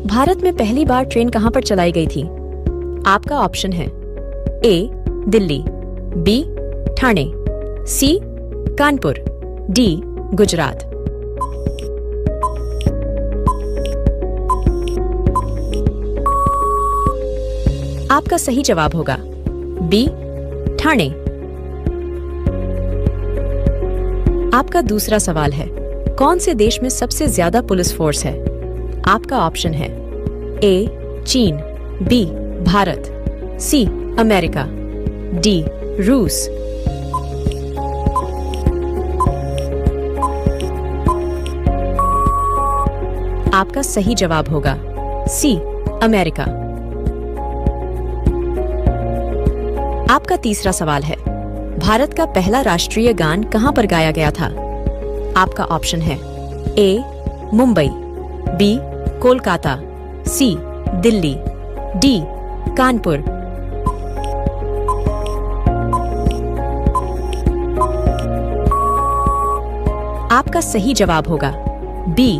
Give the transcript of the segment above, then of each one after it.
भारत में पहली बार ट्रेन कहां पर चलाई गई थी? आपका ऑप्शन है ए दिल्ली, बी ठाणे, सी कानपुर, डी गुजरात। आपका सही जवाब होगा बी ठाणे। आपका दूसरा सवाल है, कौन से देश में सबसे ज्यादा पुलिस फोर्स है? आपका ऑप्शन है ए चीन, B Bharat, C America, D रूस। आपका सही जवाब होगा सी अमेरिका। आपका तीसरा सवाल है, भारत का पहला राष्ट्रीय गान कहां पर गाया गया था? आपका ऑप्शन है ए मुंबई, बी कोलकाता, सी दिल्ली, डी कानपुर। आपका सही जवाब होगा बी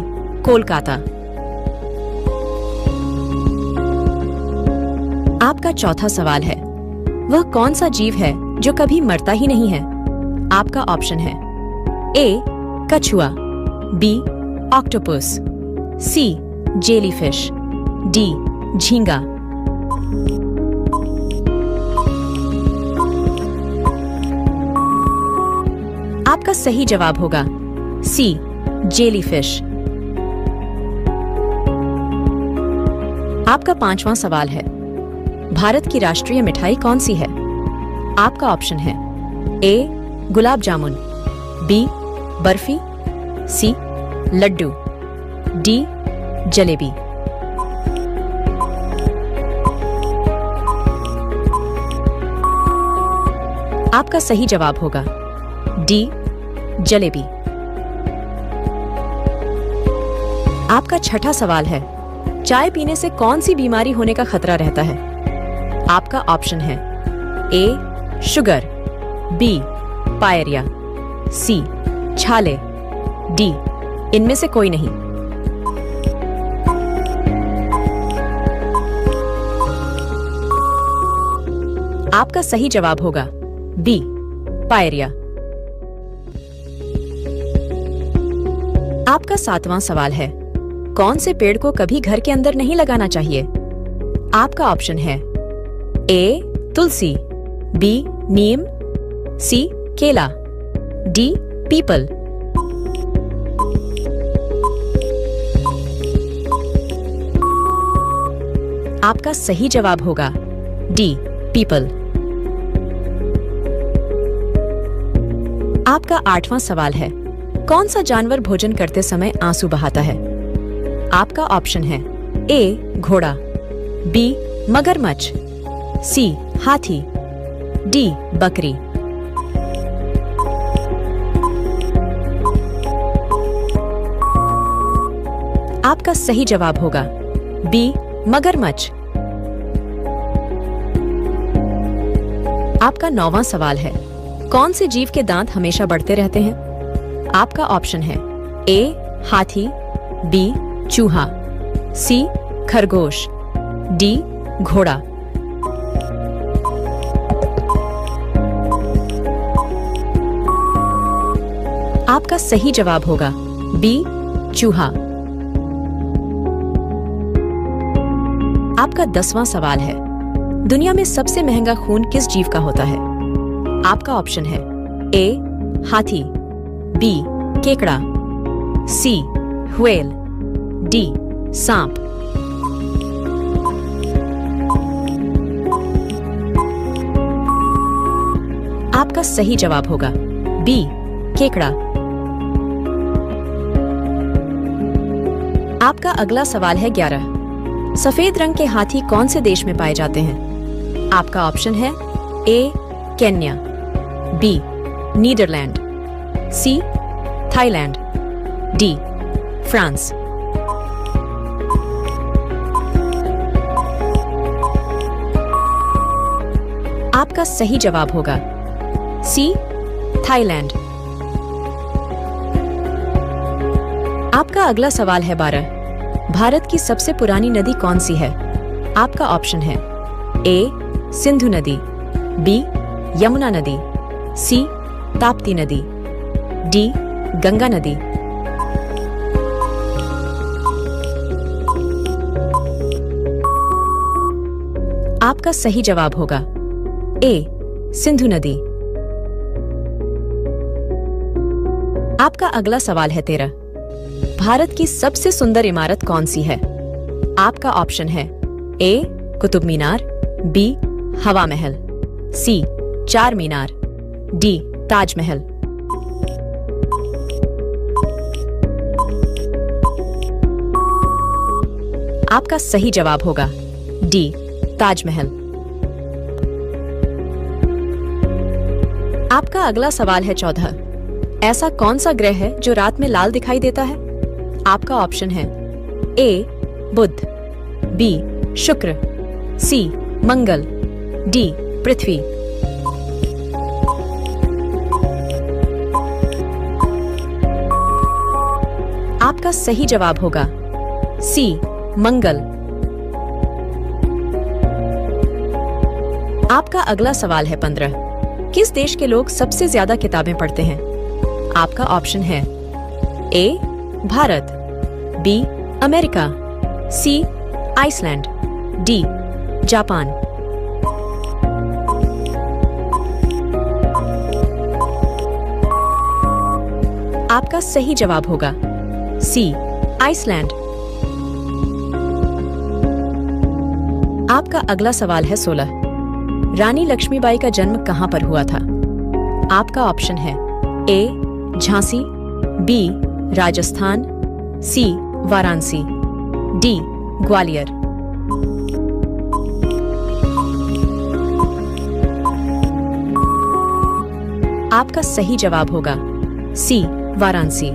कोलकाता। आपका चौथा सवाल है, वह कौन सा जीव है जो कभी मरता ही नहीं है? आपका ऑप्शन है ए कछुआ, बी ऑक्टोपस, सी जेलीफिश, डी झींगा। आपका सही जवाब होगा सी जेलीफिश। आपका पांचवां सवाल है, भारत की राष्ट्रीय मिठाई कौन सी है? आपका ऑप्शन है ए गुलाब जामुन, बी बर्फी, सी लड्डू, डी जलेबी। आपका सही जवाब होगा डी जलेबी। आपका छठा सवाल है, चाय पीने से कौन सी बीमारी होने का खतरा रहता है? आपका ऑप्शन है ए शुगर, बी पायरिया, सी छाले, डी इनमें से कोई नहीं। आपका सही जवाब होगा बी पायरिया। आपका सातवां सवाल है, कौन से पेड़ को कभी घर के अंदर नहीं लगाना चाहिए? आपका ऑप्शन है ए तुलसी, बी नीम, सी केला, डी पीपल। आपका सही जवाब होगा डी पीपल। आपका आठवां सवाल है, कौन सा जानवर भोजन करते समय आंसू बहाता है? आपका ऑप्शन है ए घोड़ा, बी मगरमच्छ, सी हाथी, डी बकरी। आपका सही जवाब होगा बी मगरमच्छ। आपका नौवां सवाल है, कौन से जीव के दांत हमेशा बढ़ते रहते हैं? आपका ऑप्शन है ए हाथी, बी चूहा, सी खरगोश, डी घोड़ा। आपका सही जवाब होगा बी चूहा। आपका 10वां सवाल है, दुनिया में सबसे महंगा खून किस जीव का होता है? आपका ऑप्शन है ए हाथी, बी केकड़ा, सी व्हेल, डी सांप। आपका सही जवाब होगा बी केकड़ा। आपका अगला सवाल है 11। सफेद रंग के हाथी कौन से देश में पाए जाते हैं? आपका ऑप्शन है A Kenya, B Netherlands, C Thailand, D France. आपका सही जवाब होगा सी थाईलैंड। आपका अगला सवाल है 12। भारत की सबसे पुरानी नदी कौन सी है? आपका ऑप्शन है ए सिंधु नदी, बी यमुना नदी, सी ताप्ती नदी, डी गंगा नदी। आपका सही जवाब होगा ए सिंधु नदी। आपका अगला सवाल है 13। भारत की सबसे सुंदर इमारत कौन सी है? आपका ऑप्शन है ए कुतुब मीनार, बी हवा महल, सी चार मीनार, डी ताजमहल। आपका सही जवाब होगा डी ताजमहल। आपका अगला सवाल है 14। ऐसा कौन सा ग्रह है जो रात में लाल दिखाई देता है? आपका ऑप्शन है ए बुध, बी शुक्र, सी मंगल, डी पृथ्वी। आपका सही जवाब होगा सी मंगल। आपका अगला सवाल है 15। किस देश के लोग सबसे ज्यादा किताबें पढ़ते हैं? आपका ऑप्शन है ए भारत, बी अमेरिका, सी आइसलैंड, डी जापान। आपका सही जवाब होगा सी आइसलैंड। आपका अगला सवाल है 16। रानी लक्ष्मीबाई का जन्म कहां पर हुआ था? आपका ऑप्शन है ए झांसी, बी राजस्थान, सी वाराणसी, डी ग्वालियर। आपका सही जवाब होगा सी वाराणसी।